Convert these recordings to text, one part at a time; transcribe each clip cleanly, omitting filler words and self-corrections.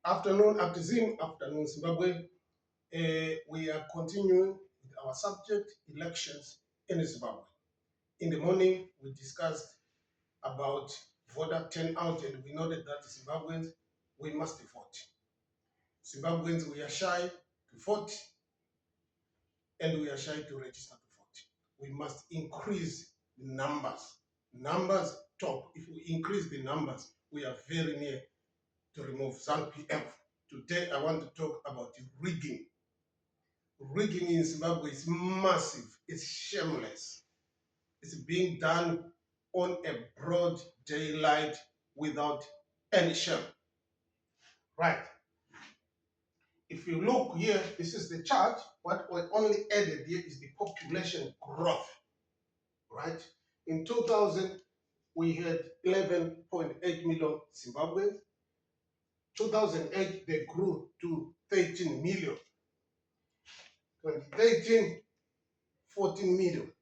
Afternoon, Zimbabwe. We are continuing with our subject, elections in Zimbabwe. In the morning, we discussed about voter turnout, and we noted that Zimbabweans, we must vote. Zimbabweans, we are shy to vote, and we are shy to register to vote. We must increase the numbers. Numbers talk. If we increase the numbers, we are very near to remove ZANU-PF. Today, I want to talk about rigging. Rigging in Zimbabwe is massive, it's shameless. It's being done on a broad daylight without any shame. Right. If you look here, this is the chart. What we only added here is the population growth. Right? In 2000, we had 11.8 million Zimbabweans. 2008, they grew to 13 million. 2013, 14 million.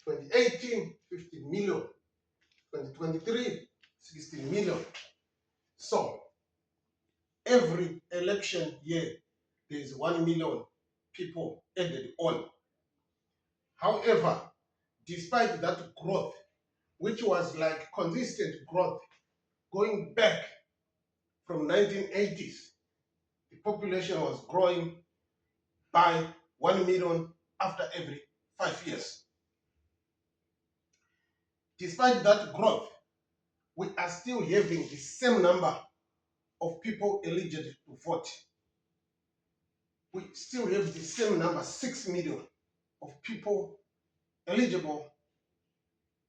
2018, 15 million. 2023, 16 million. So, every election year, there's 1 million people added on. However, despite that growth, which was like consistent growth, going back from 1980s, the population was growing by 1 million after every 5 years. Despite that growth, we are still having the same number of people eligible to vote. We still have the same number, 6 million of people eligible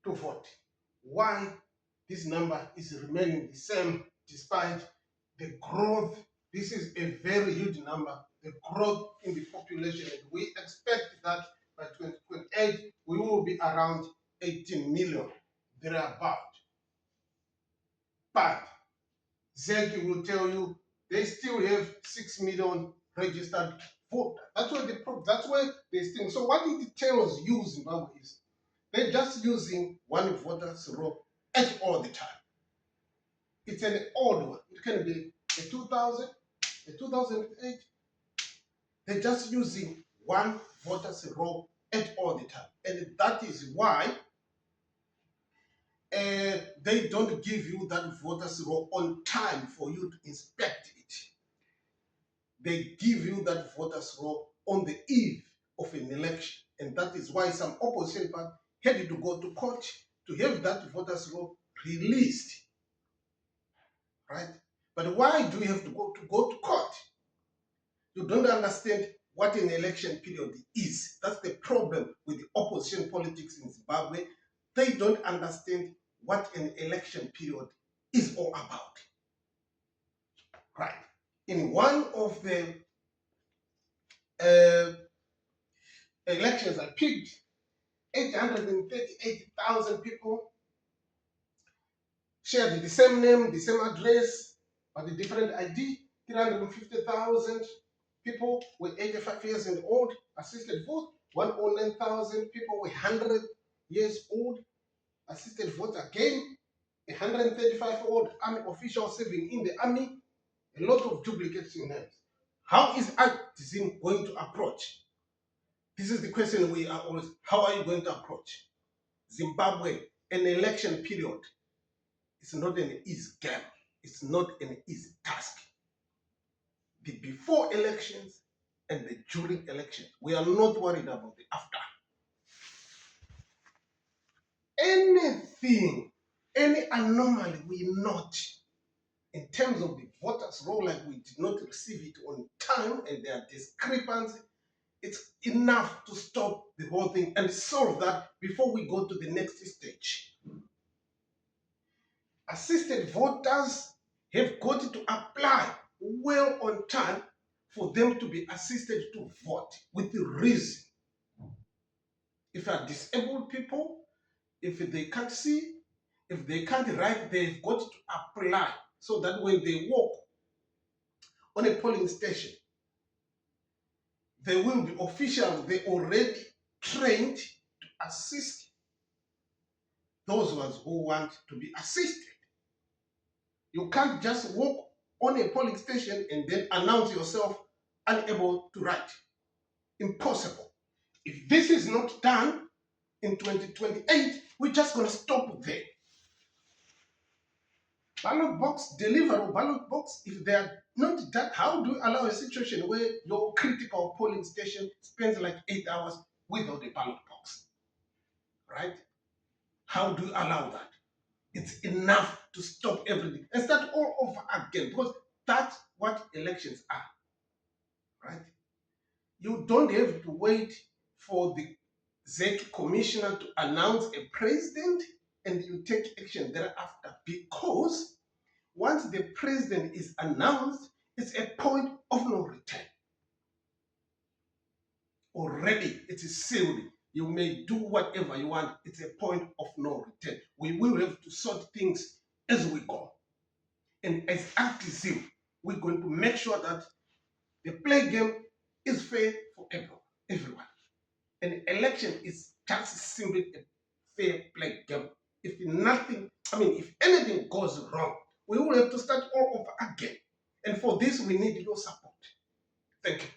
to vote. Why this number is remaining the same despite the growth? This is a very huge number, the growth in the population. And we expect that by 2028, we will be around 18 million, thereabout. But Zeki will tell you they still have 6 million registered voters. That's where they think. So what it tells you, Zimbabwe, is they're just using one voter's roll at all the time. It's an old one. It can be a 2000, a 2008. They're just using one voter's roll at all the time. And that is why they don't give you that voter's roll on time for you to inspect it. They give you that voter's roll on the eve of an election. And that is why some opposition parties had to go to court to have that voter's roll released. Right? But why do you have to go to court? You don't understand what an election period is. That's the problem with the opposition politics in Zimbabwe. They don't understand what an election period is all about. Right. In one of the elections I picked, 838,000 people shared the same name, the same address, but a different ID. 350,000 people were 85 years and old, assisted vote. 109,000 people were 100 years old, assisted vote again. 135-year-old army officials serving in the army. A lot of duplicates in names. How is activism going to approach? This is the question we are always, how are you going to approach? Zimbabwe, an election period, it's not an easy game. It's not an easy task. The before elections and the during elections, we are not worried about the after. Anything, any anomaly we note in terms of the voters' roll, like we did not receive it on time and there are discrepancies, it's enough to stop the whole thing and solve that before we go to the next stage. Assisted voters have got to apply well on time for them to be assisted to vote with the reason. If they are disabled people, if they can't see, if they can't write, they've got to apply so that when they walk on a polling station, there will be officials, they already trained to assist those ones who want to be assisted. You can't just walk on a polling station and then announce yourself unable to write. Impossible. If this is not done in 2028, we're just going to stop there. Ballot box, deliverable ballot box, if they are not done, how do you allow a situation where your critical polling station spends like 8 hours without a ballot box? Right? How do you allow that? It's enough to stop everything and start all over again, because that's what elections are, right? You don't have to wait for the ZEC commissioner to announce a president and you take action thereafter, because once the president is announced, it's a point of no return. Already, it is sealed. You may do whatever you want. It's a point of no return. We will have to sort things as we go. And as AfriZim, we're going to make sure that the play game is fair for everyone. And election is just simply a fair play game. If anything goes wrong, we will have to start all over again. And for this, we need your support. Thank you.